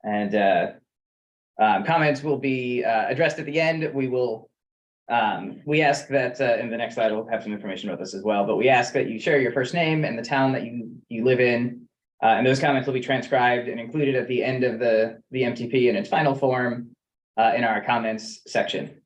And comments will be addressed at the end. We ask that in the next slide, we'll have some information about this as well, but we ask that you share your first name and the town that you live in. And those comments will be transcribed and included at the end of the MTP in its final form in our comments section.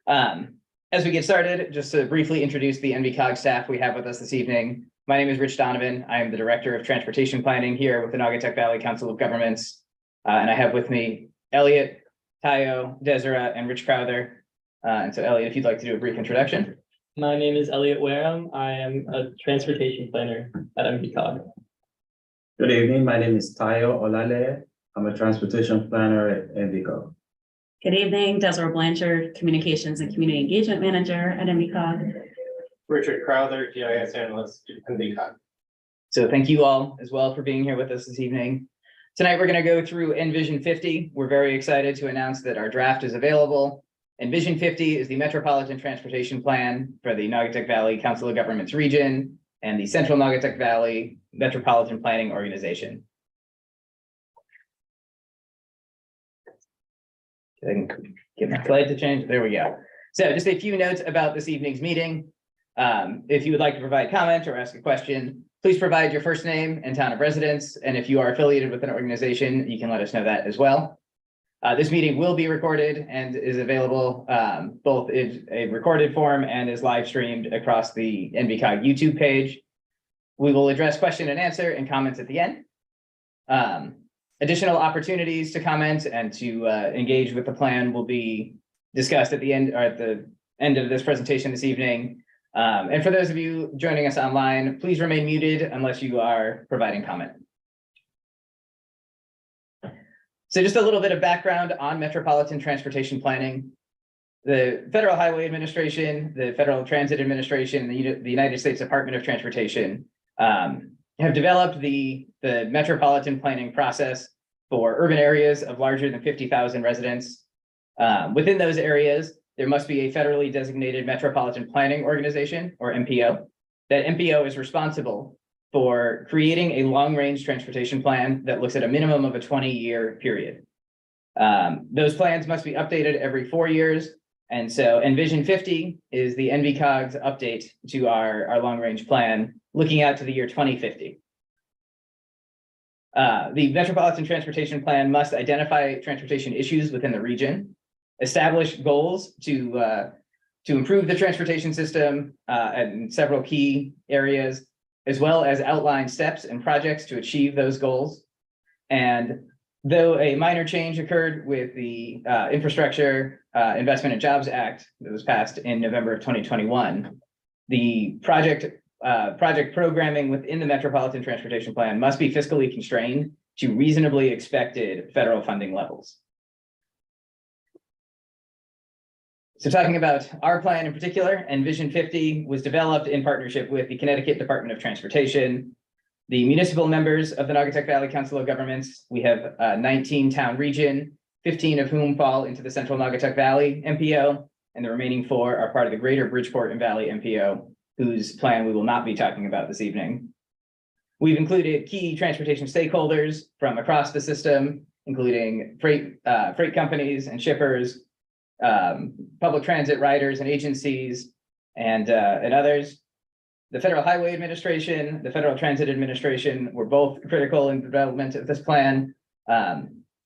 As we get started, just to briefly introduce the NVCOG staff we have with us this evening. My name is Rich Donovan. I am the Director of Transportation Planning here with the Naugatuck Valley Council of Governments. And I have with me Elliot, Tayo, Desiree, and Rich Crowther. And so Elliot, if you'd like to do a brief introduction. My name is Elliot Wareham. I am a transportation planner at MPO. Good evening. My name is Tayo Olale. I'm a transportation planner at NVCOG. Good evening, Desiree Blanchard, Communications and Community Engagement Manager at NVCOG. Richard Crowther, GIS Analyst at NVCOG. So thank you all as well for being here with us this evening. Tonight, we're going to go through NVision50. We're very excited to announce that our draft is available. NVision50 is the Metropolitan Transportation Plan for the Naugatuck Valley Council of Governments region and the Central Naugatuck Valley Metropolitan Planning Organization. I can get my slide to change. There we go. So just a few notes about this evening's meeting. If you would like to provide comment or ask a question, please provide your first name and town of residence. And if you are affiliated with an organization, you can let us know that as well. This meeting will be recorded and is available both in a recorded form and is live streamed across the NVCOG YouTube page. We will address question and answer and comments at the end. Additional opportunities to comment and to engage with the plan will be discussed at the end or at the end of this presentation this evening. And for those of you joining us online, please remain muted unless you are providing comment. So just a little bit of background on Metropolitan Transportation Planning. The Federal Highway Administration, the Federal Transit Administration, and the United States Department of Transportation have developed the Metropolitan Planning process for urban areas of larger than 50,000 residents. Within those areas, there must be a federally designated Metropolitan Planning Organization, or MPO. That MPO is responsible for creating a long-range transportation plan that looks at a minimum of a 20-year period. Those plans must be updated every 4 years. And so NVision50 is the NVCOG's update to our long-range plan, looking out to the year 2050. The Metropolitan Transportation Plan must identify transportation issues within the region, establish goals to improve the transportation system in several key areas, as well as outline steps and projects to achieve those goals. And though a minor change occurred with the Infrastructure Investment and Jobs Act that was passed in November of 2021, the project programming within the Metropolitan Transportation Plan must be fiscally constrained to reasonably expected federal funding levels. So talking about our plan in particular, NVision50 was developed in partnership with the Connecticut Department of Transportation, the municipal members of the Naugatuck Valley Council of Governments. We have a 19-town region, 15 of whom fall into the Central Naugatuck Valley MPO, and the remaining 4 are part of the Greater Bridgeport and Valley MPO, whose plan we will not be talking about this evening. We've included key transportation stakeholders from across the system, including freight companies and shippers, public transit riders and agencies, and others. The Federal Highway Administration, the Federal Transit Administration were both critical in the development of this plan,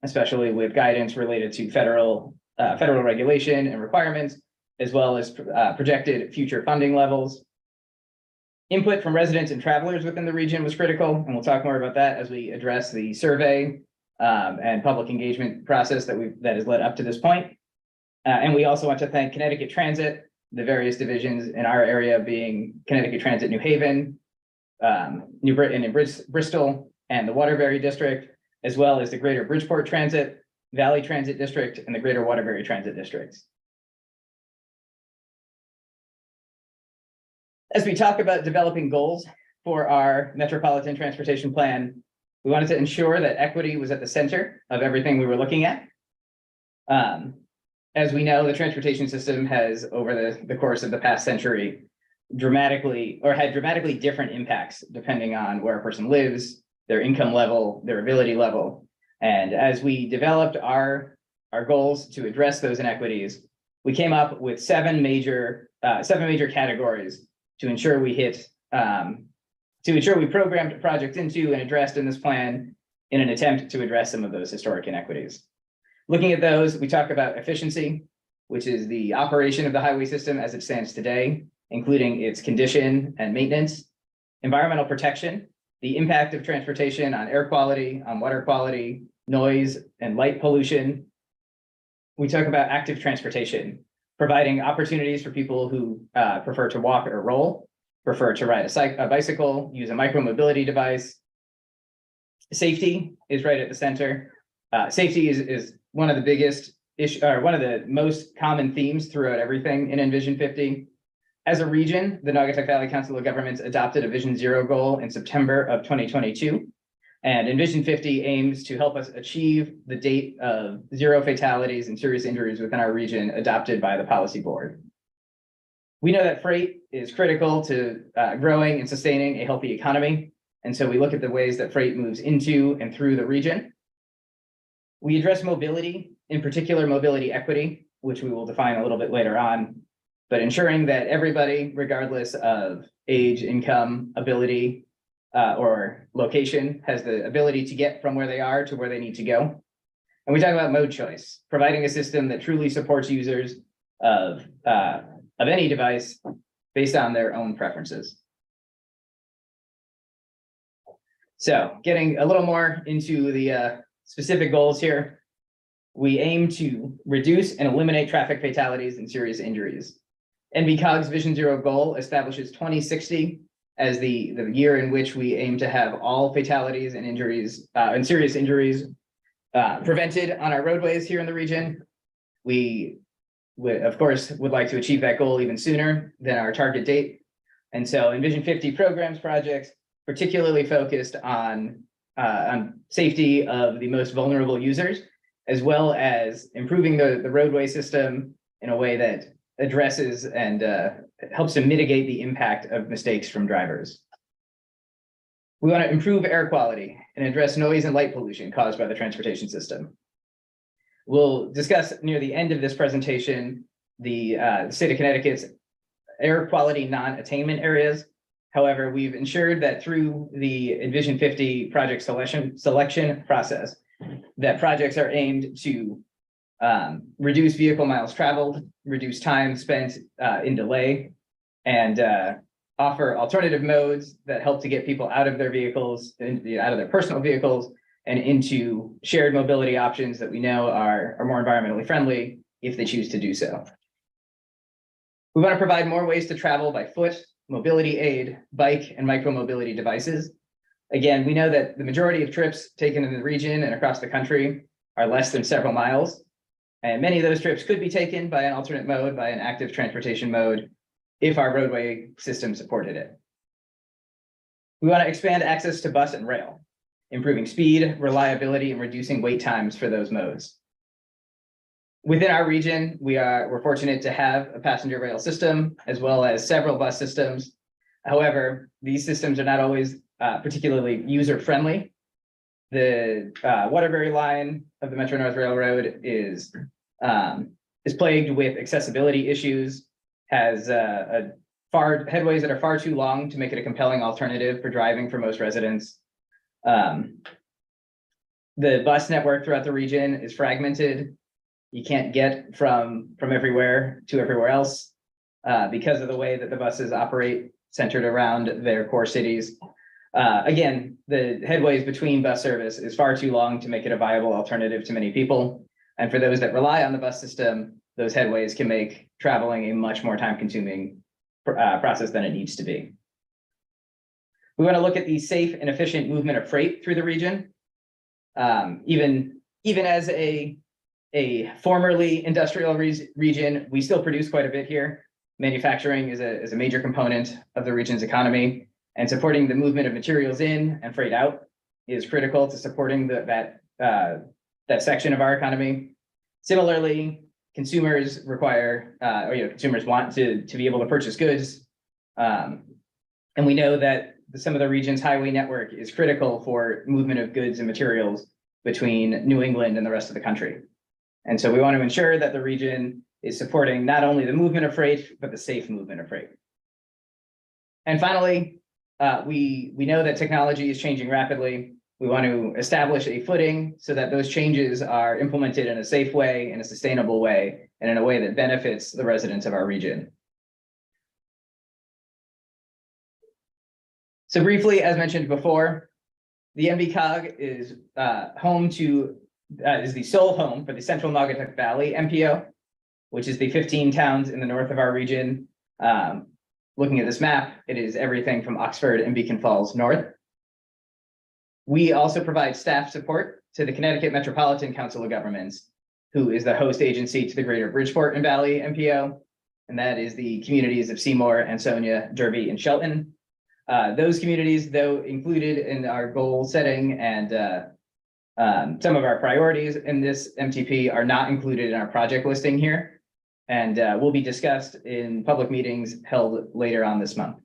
especially with guidance related to federal regulation and requirements, as well as projected future funding levels. Input from residents and travelers within the region was critical, and we'll talk more about that as we address the survey and public engagement process that has led up to this point. And we also want to thank Connecticut Transit, the various divisions in our area being Connecticut Transit New Haven, New Britain and Bristol, and the Waterbury District, as well as the Greater Bridgeport Transit, Valley Transit District, and the Greater Waterbury Transit Districts. As we talk about developing goals for our Metropolitan Transportation Plan, we wanted to ensure that equity was at the center of everything we were looking at. As we know, the transportation system has, over the course of the past century, had dramatically different impacts depending on where a person lives, their income level, their ability level. And as we developed our goals to address those inequities, we came up with seven major categories to ensure we hit, to ensure we programmed projects into and addressed in this plan in an attempt to address some of those historic inequities. Looking at those, we talk about efficiency, which is the operation of the highway system as it stands today, including its condition and maintenance. Environmental protection, the impact of transportation on air quality, on water quality, noise, and light pollution. We talk about active transportation, providing opportunities for people who prefer to walk or roll, prefer to ride a bicycle, use a micromobility device. Safety is right at the center. Safety is one of the biggest issue, or one of the most common themes throughout everything in NVision50. As a region, the Naugatuck Valley Council of Governments adopted a Vision Zero goal in September of 2022. And NVision50 aims to help us achieve the date of 0 fatalities and serious injuries within our region adopted by the policy board. We know that freight is critical to growing and sustaining a healthy economy. And so we look at the ways that freight moves into and through the region. We address mobility, in particular mobility equity, which we will define a little bit later on, but ensuring that everybody, regardless of age, income, ability, or location, has the ability to get from where they are to where they need to go. And we talk about mode choice, providing a system that truly supports users of any device based on their own preferences. So getting a little more into the specific goals here, we aim to reduce and eliminate traffic fatalities and serious injuries. NVCOG's Vision Zero goal establishes 2060 as the year in which we aim to have all fatalities and injuries and serious injuries prevented on our roadways here in the region. We of course would like to achieve that goal even sooner than our target date. And so NVision50 programs projects particularly focused on safety of the most vulnerable users, as well as improving the roadway system in a way that addresses and helps to mitigate the impact of mistakes from drivers. We want to improve air quality and address noise and light pollution caused by the transportation system. We'll discuss near the end of this presentation the state of Connecticut's air quality non-attainment areas. However, we've ensured that through the NVision50 project selection process, that projects are aimed to reduce vehicle miles traveled, reduce time spent in delay, and offer alternative modes that help to get people out of their vehicles, out of their personal vehicles, and into shared mobility options that we know are more environmentally friendly if they choose to do so. We want to provide more ways to travel by foot, mobility aid, bike, and micromobility devices. Again, we know that the majority of trips taken in the region and across the country are less than several miles. And many of those trips could be taken by an alternate mode, by an active transportation mode, if our roadway system supported it. We want to expand access to bus and rail, improving speed, reliability, and reducing wait times for those modes. Within our region, we're fortunate to have a passenger rail system, as well as several bus systems. However, these systems are not always particularly user-friendly. The Waterbury line of the Metro North Railroad is plagued with accessibility issues, has headways that are far too long to make it a compelling alternative for driving for most residents. The bus network throughout the region is fragmented. You can't get from everywhere to everywhere else because of the way that the buses operate, centered around their core cities. Again, the headways between bus service is far too long to make it a viable alternative to many people. And for those that rely on the bus system, those headways can make traveling a much more time-consuming process than it needs to be. We want to look at the safe and efficient movement of freight through the region. Even as a formerly industrial region, we still produce quite a bit here. Manufacturing is a major component of the region's economy, and supporting the movement of materials in and freight out is critical to supporting that section of our economy. Similarly, consumers require, consumers want to be able to purchase goods. And we know that some of the region's highway network is critical for movement of goods and materials between New England and the rest of the country. And so we want to ensure that the region is supporting not only the movement of freight, but the safe movement of freight. And finally, we know that technology is changing rapidly. We want to establish a footing so that those changes are implemented in a safe way, in a sustainable way, and in a way that benefits the residents of our region. So briefly, as mentioned before, the NVCOG is is the sole home for the Central Naugatuck Valley MPO, which is the 15 towns in the north of our region. Looking at this map, it is everything from Oxford and Beacon Falls north. We also provide staff support to the Connecticut Metropolitan Council of Governments, who is the host agency to the Greater Bridgeport and Valley MPO, and that is the communities of Seymour, Ansonia, Derby, and Shelton. Those communities, though included in our goal setting and some of our priorities in this MTP, are not included in our project listing here, and will be discussed in public meetings held later on this month.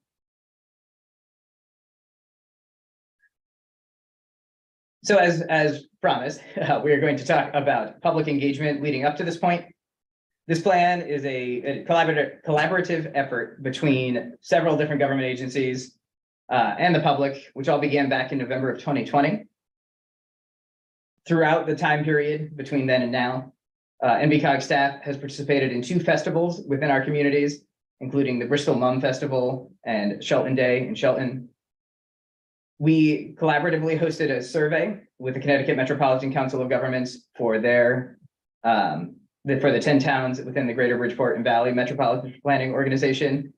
So as promised, we are going to talk about public engagement leading up to this point. This plan is a collaborative effort between several different government agencies and the public, which all began back in November of 2020. Throughout the time period between then and now, NVCOG staff has participated in 2 festivals within our communities, including the Bristol Mum Festival and Shelton Day in Shelton. We collaboratively hosted a survey with the Connecticut Metropolitan Council of Governments for the 10 towns within the Greater Bridgeport and Valley Metropolitan Planning Organization,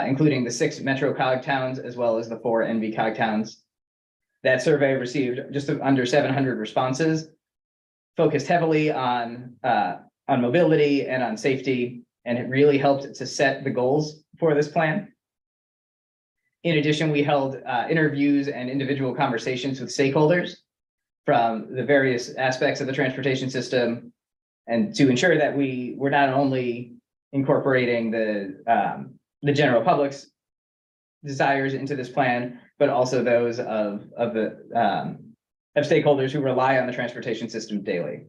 including the 6 MetroCOG towns, as well as the 4 NVCOG towns. That survey received just under 700 responses, focused heavily on mobility and on safety, and it really helped to set the goals for this plan. In addition, we held interviews and individual conversations with stakeholders from the various aspects of the transportation system, and to ensure that we were not only incorporating the general public's desires into this plan, but also those of stakeholders who rely on the transportation system daily.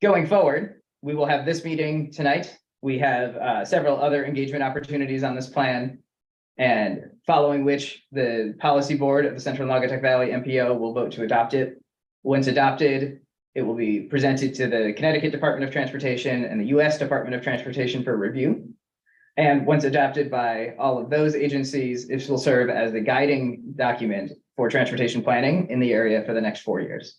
Going forward, we will have this meeting tonight. We have several other engagement opportunities on this plan, and following which the policy board of the Central Naugatuck Valley MPO will vote to adopt it. Once adopted, it will be presented to the Connecticut Department of Transportation and the US Department of Transportation for review. And once adopted by all of those agencies, this will serve as the guiding document for transportation planning in the area for the next 4 years.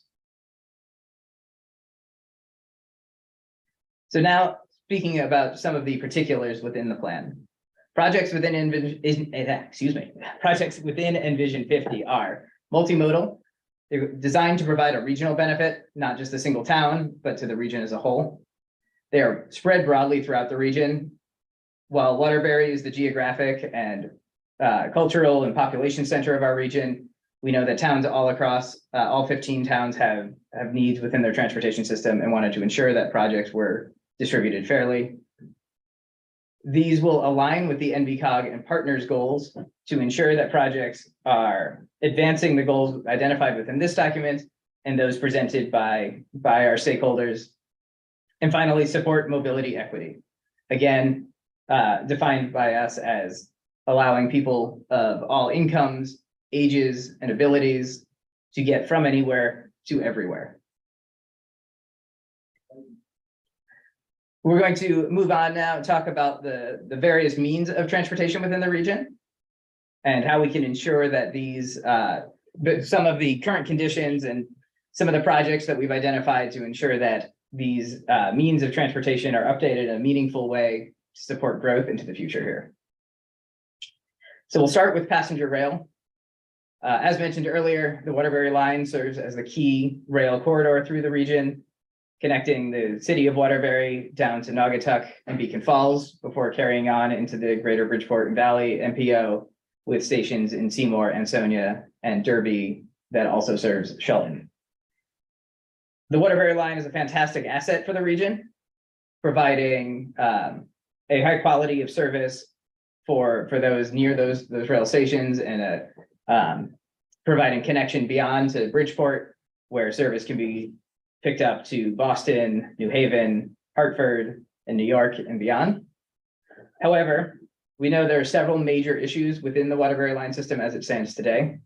So now, speaking about some of the particulars within the plan. Projects within NVision50 are multimodal. They're designed to provide a regional benefit, not just a single town, but to the region as a whole. They are spread broadly throughout the region. While Waterbury is the geographic and cultural and population center of our region, we know that towns all across, all 15 towns have needs within their transportation system and wanted to ensure that projects were distributed fairly. These will align with the NVCOG and partners' goals to ensure that projects are advancing the goals identified within this document and those presented by our stakeholders. And finally, support mobility equity. Again, defined by us as allowing people of all incomes, ages, and abilities to get from anywhere to everywhere. We're going to move on now and talk about the various means of transportation within the region and how we can ensure that these, some of the current conditions and some of the projects that we've identified to ensure that these means of transportation are updated in a meaningful way to support growth into the future here. So we'll start with passenger rail. As mentioned earlier, the Waterbury line serves as the key rail corridor through the region, connecting the city of Waterbury down to Naugatuck and Beacon Falls before carrying on into the Greater Bridgeport and Valley MPO with stations in Seymour, Ansonia, and Derby that also serves Shelton. The Waterbury line is a fantastic asset for the region, providing a high quality of service for those near those rail stations and providing connection beyond to Bridgeport where service can be picked up to Boston, New Haven, Hartford, and New York and beyond. However, we know there are several major issues within the Waterbury line system as it stands today.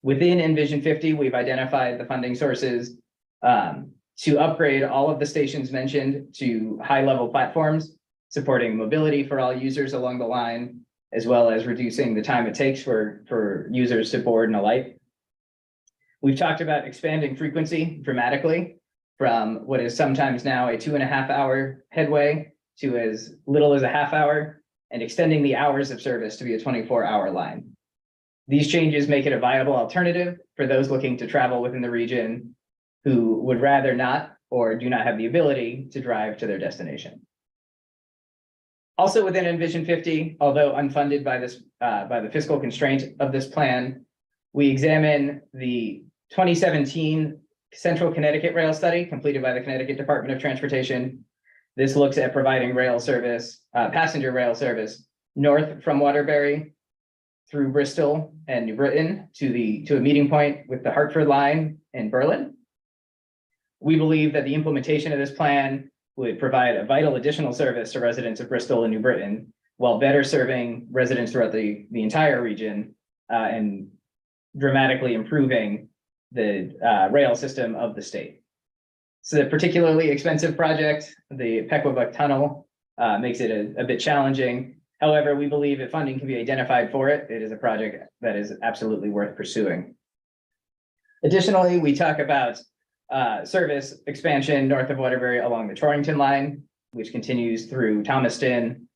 Within NVision50, we've identified the funding sources to upgrade all of the stations mentioned to high-level platforms, supporting mobility for all users along the line, as well as reducing the time it takes for users to board and alight. We've talked about expanding frequency dramatically from what is sometimes now a 2.5-hour headway to as little as a half hour, and extending the hours of service to be a 24-hour line. These changes make it a viable alternative for those looking to travel within the region who would rather not or do not have the ability to drive to their destination. Also within NVision50, although unfunded by the fiscal constraint of this plan, we examine the 2017 Central Connecticut Rail Study completed by the Connecticut Department of Transportation. This looks at providing rail service, passenger rail service north from Waterbury through Bristol and New Britain to a meeting point with the Hartford line in Berlin. We believe that the implementation of this plan would provide a vital additional service to residents of Bristol and New Britain, while better serving residents throughout the entire region and dramatically improving the rail system of the state. So the particularly expensive project, the Pequabuck Tunnel, makes it a bit challenging. However, we believe if funding can be identified for it, it is a project that is absolutely worth pursuing. Additionally, we talk about service expansion north of Waterbury along the Torrington line, which continues through Thomaston,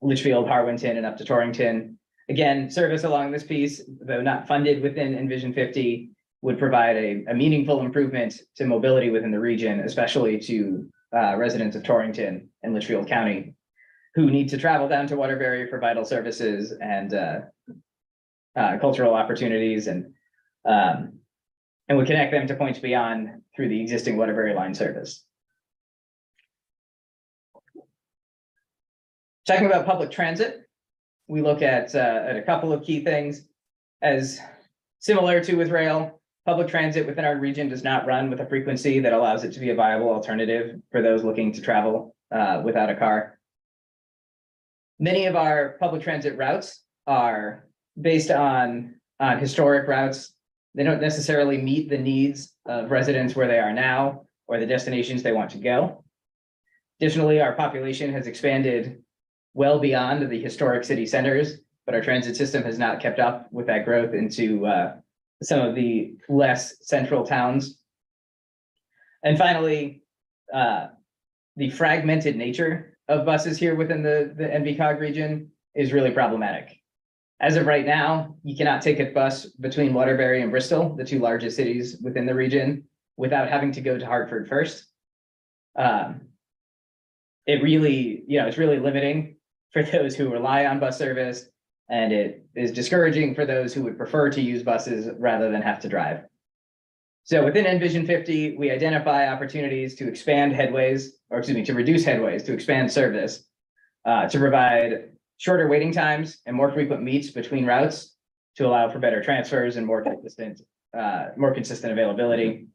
Litchfield, Harwinton, and up to Torrington. Again, service along this piece, though not funded within NVision50, would provide a meaningful improvement to mobility within the region, especially to residents of Torrington and Litchfield County, who need to travel down to Waterbury for vital services and cultural opportunities, and would connect them to points beyond through the existing Waterbury line service. Talking about public transit, we look at a couple of key things. As similar to with rail, public transit within our region does not run with a frequency that allows it to be a viable alternative for those looking to travel without a car. Many of our public transit routes are based on historic routes. They don't necessarily meet the needs of residents where they are now or the destinations they want to go. Additionally, our population has expanded well beyond the historic city centers, but our transit system has not kept up with that growth into some of the less central towns. And finally, the fragmented nature of buses here within the NVCOG region is really problematic. As of right now, you cannot take a bus between Waterbury and Bristol, the two largest cities within the region, without having to go to Hartford first. It's really limiting for those who rely on bus service, and it is discouraging for those who would prefer to use buses rather than have to drive. So within NVision50, we identify opportunities to expand headways, to reduce headways, to expand service, to provide shorter waiting times and more frequent meets between routes to allow for better transfers and more consistent availability.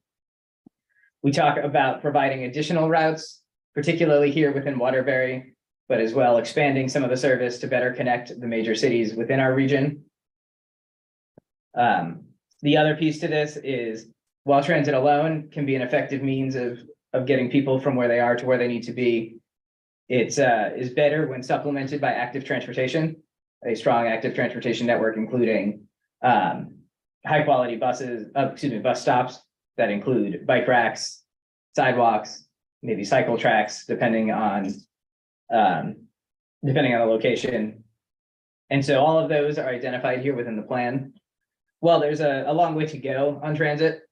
We talk about providing additional routes, particularly here within Waterbury, but as well expanding some of the service to better connect the major cities within our region. The other piece to this is, while transit alone can be an effective means of getting people from where they are to where they need to be, it is better when supplemented by active transportation, a strong active transportation network, including high quality bus stops that include bike racks, sidewalks, maybe cycle tracks, depending on the location. And so all of those are identified here within the plan. While there's a long way to go on transit,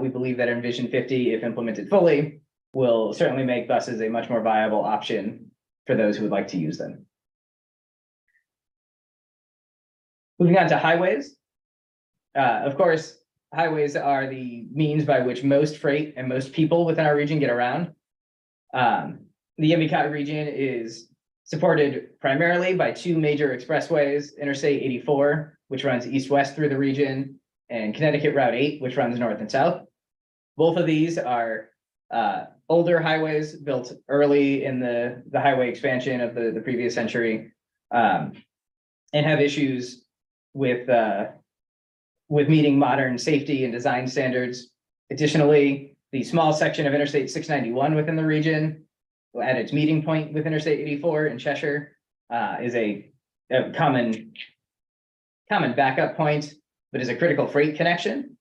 we believe that NVision50, if implemented fully, will certainly make buses a much more viable option for those who would like to use them. Moving on to highways. Of course, highways are the means by which most freight and most people within our region get around. The NVCOG region is supported primarily by two major expressways, Interstate 84, which runs east-west through the region, and Connecticut Route 8, which runs north and south. Both of these are older highways built early in the highway expansion of the previous century, and have issues with meeting modern safety and design standards. Additionally, the small section of Interstate 691 within the region, at its meeting point with Interstate 84 in Cheshire, is a common backup point, but is a critical freight connection.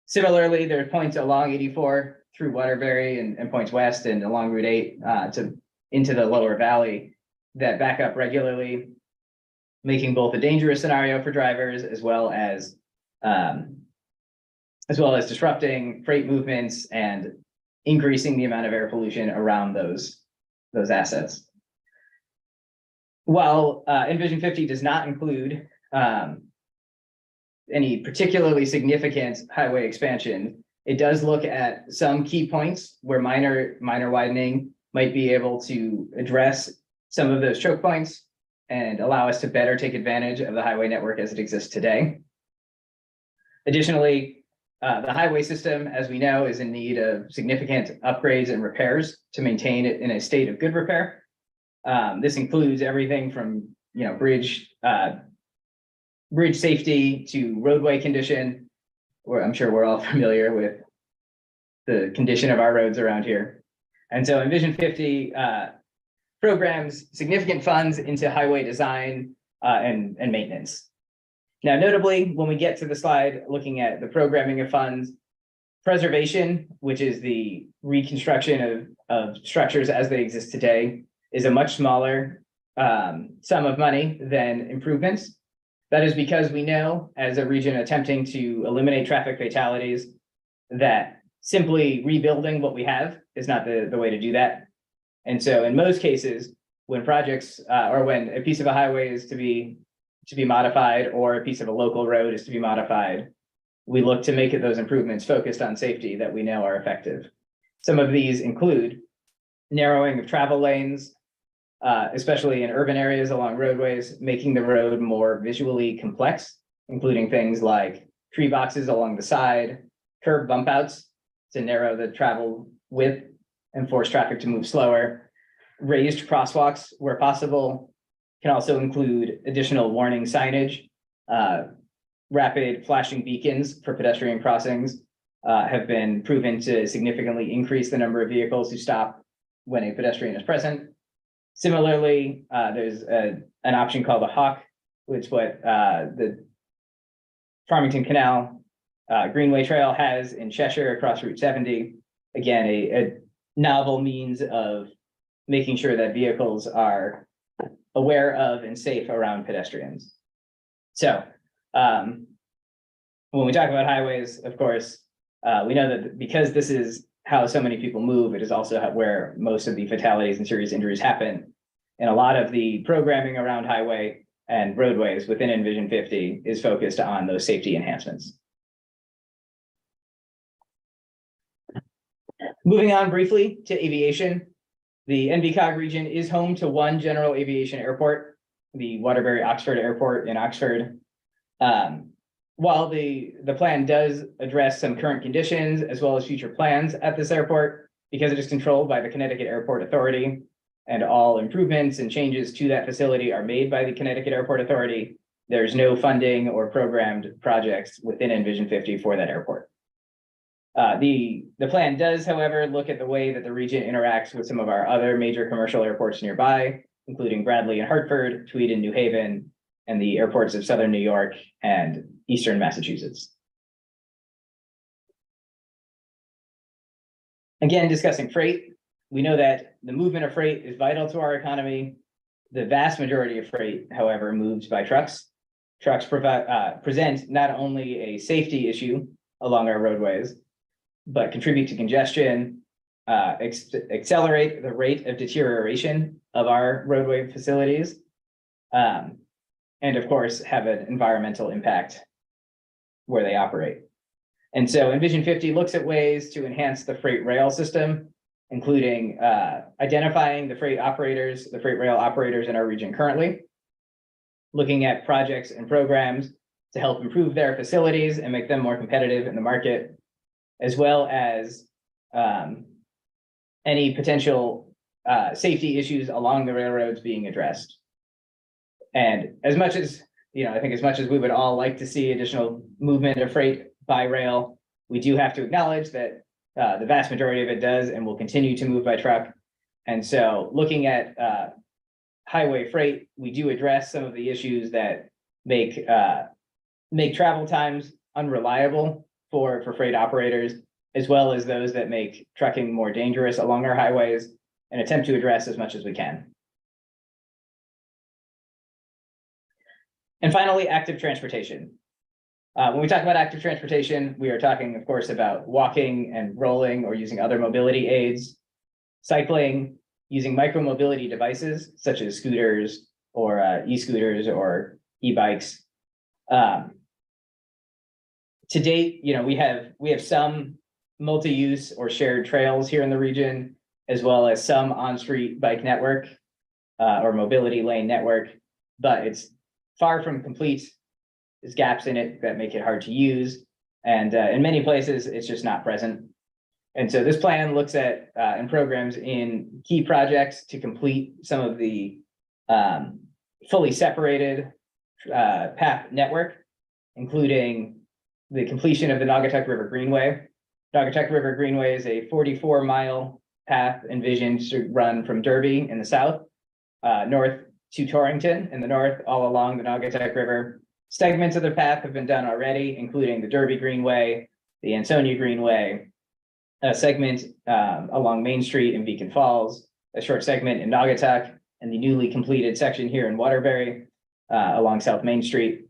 Similarly, there are points along 84 through Waterbury and points west and along Route 8 into the lower valley that back up regularly, making both a dangerous scenario for drivers as well as disrupting freight movements and increasing the amount of air pollution around those assets. While NVision50 does not include any particularly significant highway expansion, it does look at some key points where minor widening might be able to address some of those choke points and allow us to better take advantage of the highway network as it exists today. Additionally, the highway system, as we know, is in need of significant upgrades and repairs to maintain it in a state of good repair. This includes everything from bridge safety to roadway condition, where I'm sure we're all familiar with the condition of our roads around here. And so NVision50 programs significant funds into highway design and maintenance. Now, notably, when we get to the slide looking at the programming of funds, preservation, which is the reconstruction of structures as they exist today, is a much smaller sum of money than improvements. That is because we know, as a region attempting to eliminate traffic fatalities, that simply rebuilding what we have is not the way to do that. And so in most cases, when projects or when a piece of a highway is to be modified or a piece of a local road is to be modified, we look to make those improvements focused on safety that we know are effective. Some of these include narrowing of travel lanes, especially in urban areas along roadways, making the road more visually complex, including things like tree boxes along the side, curb bump outs to narrow the travel width and force traffic to move slower, raised crosswalks where possible, can also include additional warning signage. Rapid flashing beacons for pedestrian crossings have been proven to significantly increase the number of vehicles who stop when a pedestrian is present. Similarly, there's an option called a hawk, which is what the Farmington Canal Greenway Trail has in Cheshire across Route 70. Again, a novel means of making sure that vehicles are aware of and safe around pedestrians. So when we talk about highways, of course, we know that because this is how so many people move, it is also where most of the fatalities and serious injuries happen. And a lot of the programming around highway and roadways within NVision50 is focused on those safety enhancements. Moving on briefly to aviation, the NVCOG region is home to one general aviation airport, the Waterbury Oxford Airport in Oxford. While the plan does address some current conditions as well as future plans at this airport, because it is controlled by the Connecticut Airport Authority, and all improvements and changes to that facility are made by the Connecticut Airport Authority, there's no funding or programmed projects within NVision50 for that airport. The plan does, however, look at the way that the region interacts with some of our other major commercial airports nearby, including Bradley and Hartford, Tweed and New Haven, and the airports of Southern New York and Eastern Massachusetts. Again, discussing freight, we know that the movement of freight is vital to our economy. The vast majority of freight, however, moves by trucks. Trucks present not only a safety issue along our roadways, but contribute to congestion, accelerate the rate of deterioration of our roadway facilities, and of course, have an environmental impact where they operate. And so NVision50 looks at ways to enhance the freight rail system, including identifying the freight rail operators in our region currently, looking at projects and programs to help improve their facilities and make them more competitive in the market, as well as any potential safety issues along the railroads being addressed. And as much as, I think as much as we would all like to see additional movement of freight by rail, we do have to acknowledge that the vast majority of it does and will continue to move by truck. And so looking at highway freight, we do address some of the issues that make travel times unreliable for freight operators, as well as those that make trucking more dangerous along our highways, and attempt to address as much as we can. And finally, active transportation. When we talk about active transportation, we are talking, of course, about walking and rolling or using other mobility aids, cycling, using micromobility devices such as scooters or e-scooters or e-bikes. To date, we have some multi-use or shared trails here in the region, as well as some on-street bike network or mobility lane network, but it's far from complete. There's gaps in it that make it hard to use. And in many places, it's just not present. And so this plan looks at and programs in key projects to complete some of the fully separated path network, including the completion of the Naugatuck River Greenway. Naugatuck River Greenway is a 44-mile path envisioned to run from Derby in the south, north to Torrington in the north, all along the Naugatuck River. Segments of the path have been done already, including the Derby Greenway, the Ansonia Greenway, a segment along Main Street in Beacon Falls, a short segment in Naugatuck, and the newly completed section here in Waterbury along South Main Street.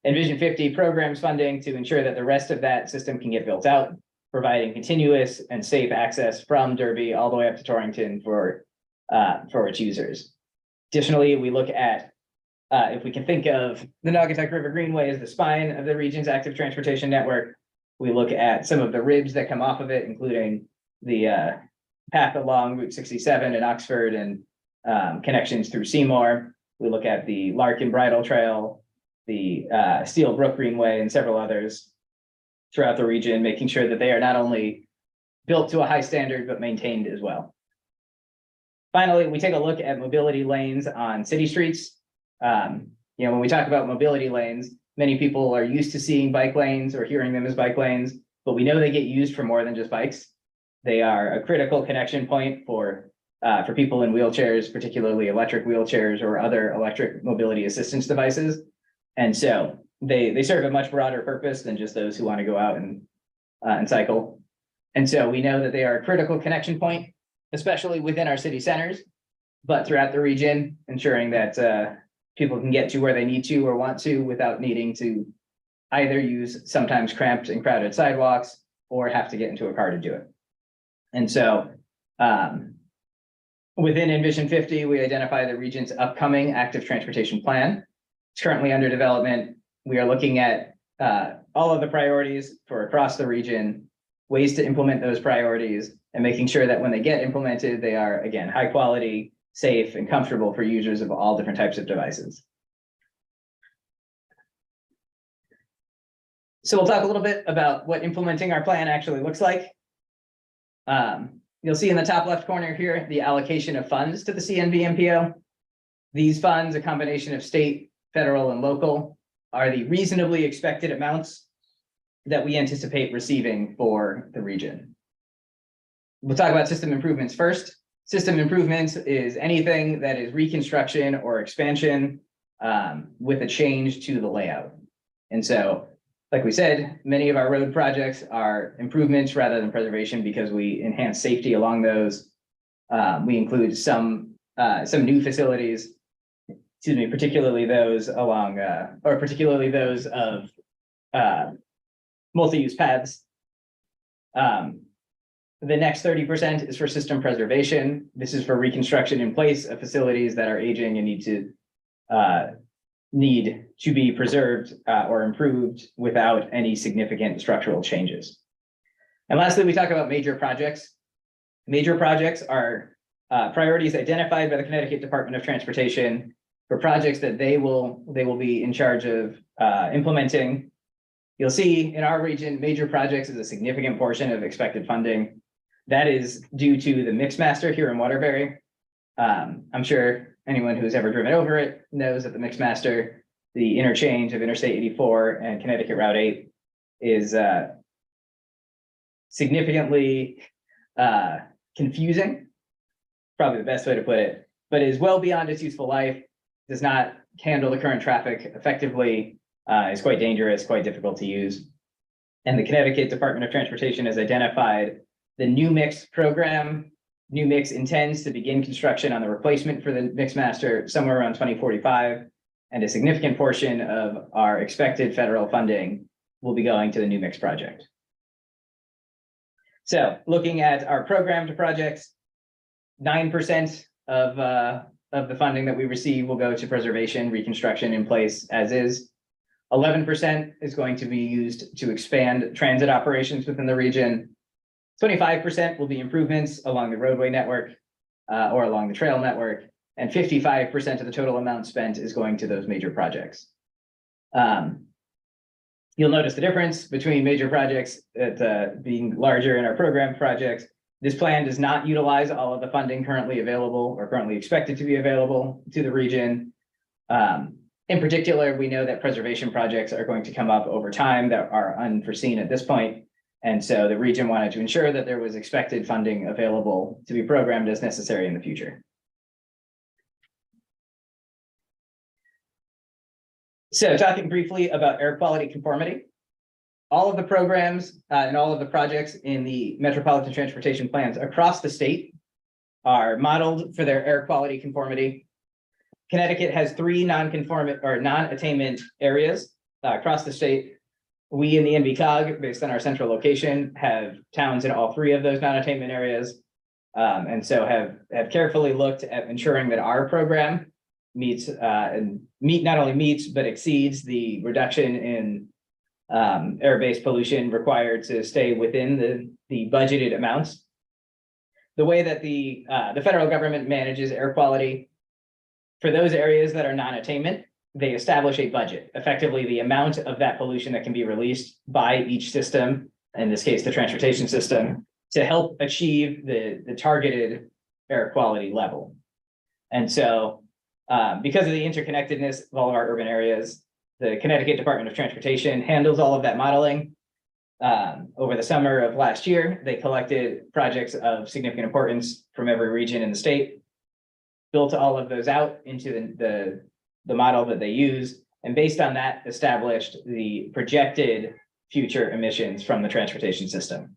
NVision50 programs funding to ensure that the rest of that system can get built out, providing continuous and safe access from Derby all the way up to Torrington for its users. Additionally, we look at if we can think of the Naugatuck River Greenway as the spine of the region's active transportation network, we look at some of the ribs that come off of it, including the path along Route 67 in Oxford and connections through Seymour. We look at the Larkin Bridle Trail, the Steel Brook Greenway, and several others throughout the region, making sure that they are not only built to a high standard, but maintained as well. Finally, we take a look at mobility lanes on city streets. When we talk about mobility lanes, many people are used to seeing bike lanes or hearing them as bike lanes, but we know they get used for more than just bikes. They are a critical connection point for people in wheelchairs, particularly electric wheelchairs or other electric mobility assistance devices. And so they serve a much broader purpose than just those who want to go out and cycle. And so we know that they are a critical connection point, especially within our city centers, but throughout the region, ensuring that people can get to where they need to or want to without needing to either use sometimes cramped and crowded sidewalks or have to get into a car to do it. And so within NVision50, we identify the region's upcoming active transportation plan. It's currently under development. We are looking at all of the priorities for across the region, ways to implement those priorities, and making sure that when they get implemented, they are, again, high quality, safe, and comfortable for users of all different types of devices. So we'll talk a little bit about what implementing our plan actually looks like. You'll see in the top left corner here, the allocation of funds to the CNV MPO. These funds, a combination of state, federal, and local, are the reasonably expected amounts that we anticipate receiving for the region. We'll talk about system improvements first. System improvements is anything that is reconstruction or expansion with a change to the layout. And so, like we said, many of our road projects are improvements rather than preservation because we enhance safety along those. We include some new facilities, particularly those along, particularly those of multi-use paths. The next 30% is for system preservation. This is for reconstruction in place of facilities that are aging and need to be preserved or improved without any significant structural changes. And lastly, we talk about major projects. Major projects are priorities identified by the Connecticut Department of Transportation for projects that they will be in charge of implementing. You'll see in our region, major projects is a significant portion of expected funding. That is due to the Mixmaster here in Waterbury. I'm sure anyone who's ever driven over it knows that the Mixmaster, the interchange of Interstate 84 and Connecticut Route 8, is significantly confusing, probably the best way to put it, but is well beyond its useful life, does not handle the current traffic effectively, is quite dangerous, quite difficult to use. And the Connecticut Department of Transportation has identified the New Mix program. New Mix intends to begin construction on the replacement for the Mixmaster somewhere around 2045, and a significant portion of our expected federal funding will be going to the New Mix project. So looking at our program to projects, 9% of the funding that we receive will go to preservation, reconstruction in place as is. 11% is going to be used to expand transit operations within the region. 25% will be improvements along the roadway network or along the trail network, and 55% of the total amount spent is going to those major projects. You'll notice the difference between major projects being larger in our program projects. This plan does not utilize all of the funding currently available or currently expected to be available to the region. In particular, we know that preservation projects are going to come up over time that are unforeseen at this point. And so the region wanted to ensure that there was expected funding available to be programmed as necessary in the future. So talking briefly about air quality conformity, all of the programs and all of the projects in the Metropolitan Transportation plans across the state are modeled for their air quality conformity. Connecticut has 3 non-conformant or non-attainment areas across the state. We in the NVCOG, based on our central location, have towns in all 3 of those non-attainment areas, and so have carefully looked at ensuring that our program meets not only meets but exceeds the reduction in air-based pollution required to stay within the budgeted amounts. The way that the federal government manages air quality for those areas that are non-attainment, they establish a budget, effectively the amount of that pollution that can be released by each system, in this case, the transportation system, to help achieve the targeted air quality level. And so because of the interconnectedness of all of our urban areas, the Connecticut Department of Transportation handles all of that modeling. Over the summer of last year, they collected projects of significant importance from every region in the state, built all of those out into the model that they use, and based on that, established the projected future emissions from the transportation system.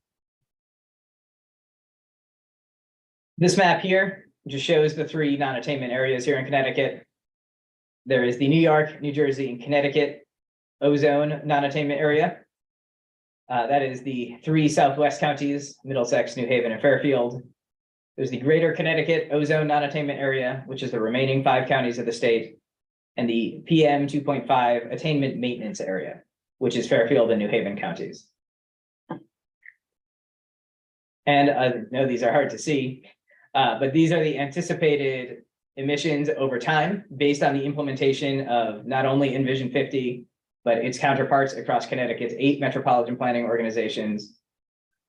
This map here just shows the 3 non-attainment areas here in Connecticut. There is the New York, New Jersey, and Connecticut ozone non-attainment area. That is the 3 southwest counties, Middlesex, New Haven, and Fairfield. There's the greater Connecticut ozone non-attainment area, which is the remaining 5 counties of the state, and the PM 2.5 attainment maintenance area, which is Fairfield and New Haven counties. And I know these are hard to see, but these are the anticipated emissions over time based on the implementation of not only NVision50, but its counterparts across Connecticut's 8 metropolitan planning organizations.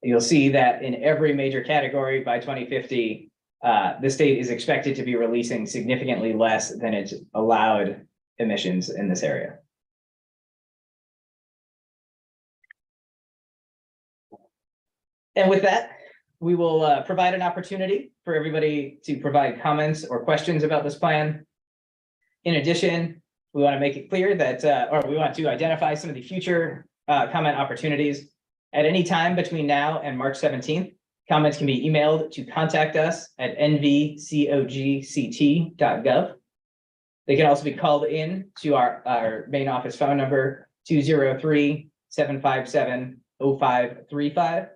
You'll see that in every major category by 2050, the state is expected to be releasing significantly less than its allowed emissions in this area. And with that, we will provide an opportunity for everybody to provide comments or questions about this plan. In addition, we want to make it clear that, or we want to identify some of the future comment opportunities. At any time between now and March 17th, comments can be emailed to contact us at NVCOGCT.gov. They can also be called in to our main office phone number, 203-757-0535.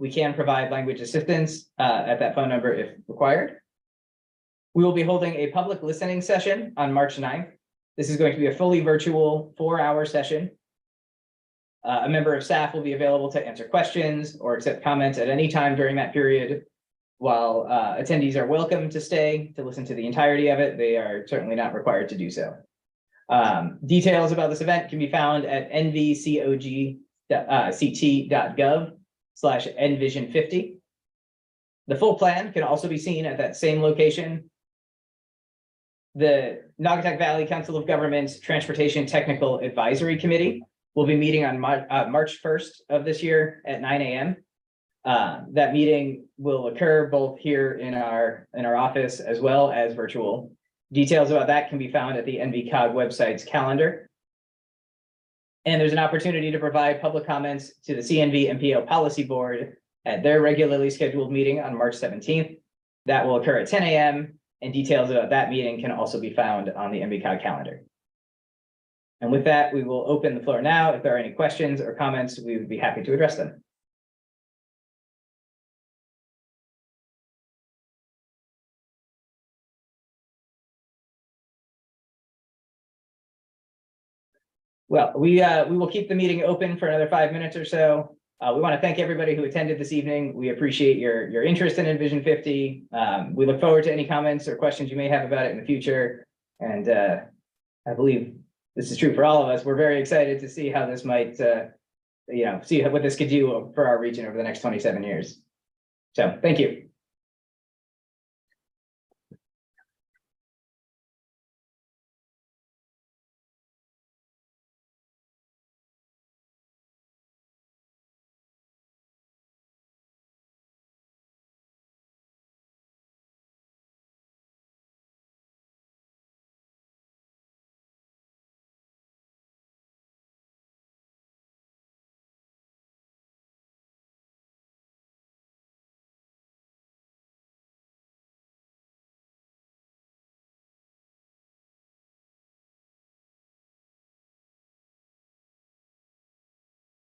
We can provide language assistance at that phone number if required. We will be holding a public listening session on March 9th. This is going to be a fully virtual 4-hour session. A member of staff will be available to answer questions or accept comments at any time during that period. while attendees are welcome to stay to listen to the entirety of it, they are certainly not required to do so. Details about this event can be found at NVCOG.ct.gov/NVision50. The full plan can also be seen at that same location. The Naugatuck Valley Council of Governments Transportation Technical Advisory Committee will be meeting on March 1st of this year at 9 a.m. That meeting will occur both here in our office as well as virtual. Details about that can be found at the NVCOG website's calendar. And there's an opportunity to provide public comments to the CNV MPO Policy Board at their regularly scheduled meeting on March 17th. That will occur at 10 a.m. and details about that meeting can also be found on the NVCOG calendar. And with that, we will open the floor now. If there are any questions or comments, we would be happy to address them. Well, we will keep the meeting open for another 5 minutes or so. We want to thank everybody who attended this evening. We appreciate your interest in NVision50. We look forward to any comments or questions you may have about it in the future. And I believe this is true for all of us. We're very excited to see how this might, see what this could do for our region over the next 27 years. So thank you.